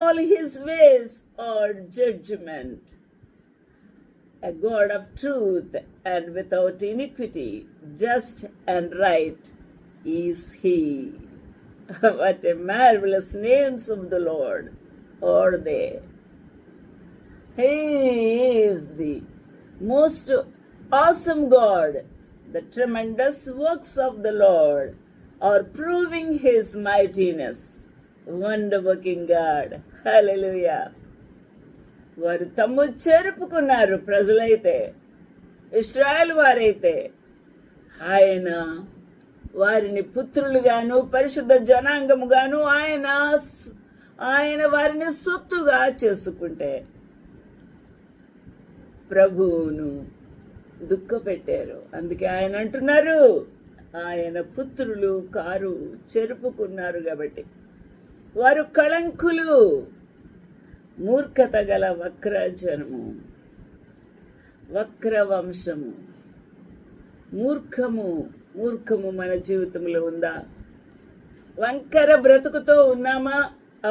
all his ways are judgment. A God of truth and without iniquity, just and right is he. What a marvelous names of the Lord are they. He is the most awesome God. The tremendous works of the Lord are proving his mightiness. Wonder-working God. Hallelujah. వారు తమ్ము చేరుపుకున్నారు. ప్రజలైతే, ఇశ్రాయేలు వారైతే ఆయన వారిని పుత్రులుగాను పరిశుద్ధ జనాంగముగాను ఆయన వారిని సొత్తుగా చేసుకుంటే ప్రభువును దుఃఖపెట్టారు. అందుకే ఆయన అంటున్నారు, ఆయన పుత్రులు కారు చెరుపుకున్నారు కాబట్టి వారు కళంకులు, మూర్ఖత గల వక్రజనము, వక్రవంశము. మూర్ఖము మన జీవితంలో ఉందా? వంకర బ్రతుకుతో ఉన్నామా?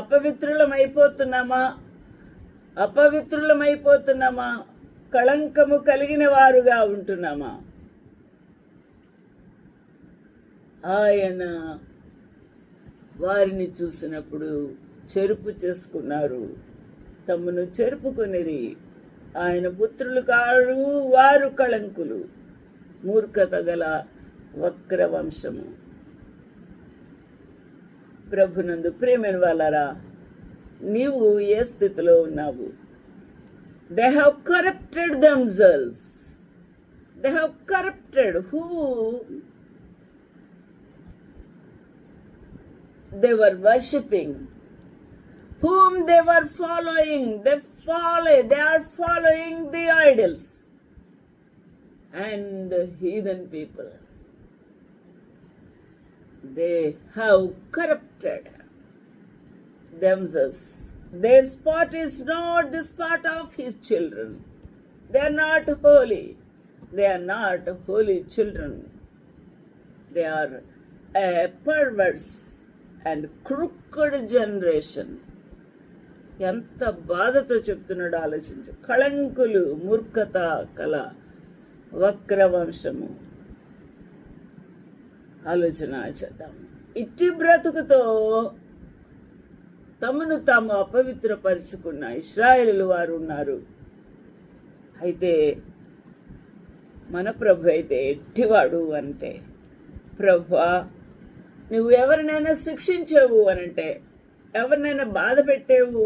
అపవిత్రులమైపోతున్నామా? కళంకము కలిగిన వారుగా ఉంటున్నామా? ఆయన వారిని చూసినప్పుడు చెరుపు చేసుకున్నారు, తమ్మును చెరుపుకొనిరి. ఆయన పుత్రులు కారు, వారు కళంకులు, మూర్ఖత గల వక్రవంశము. ప్రభునందు ప్రియమైన వాళ్ళారా, నీవు ఏ స్థితిలో ఉన్నావు? They have corrupted themselves. They have corrupted who they were worshipping, whom they were following. They are following the idols and heathen people. They have corrupted themselves. Their spot is not the spot of his children. They are not holy. They are not holy children. They are a perverse and crooked generation. ఎంత బాధతో చెప్తున్నాడు ఆలోచించు. కళంకులు, మూర్ఖత కల వక్రవంశము. ఆలోచన చేద్దాం. ఇట్టి బ్రతుకుతో తమను తాము అపవిత్రపరుచుకున్న ఇశ్రాయేలు వారు ఉన్నారు. అయితే మన ప్రభు అయితే ఎట్టివాడు అంటే, ప్రభువా నువ్వు ఎవరినైనా శిక్షించావు అనంటే, ఎవరినైనా బాధ పెట్టేవు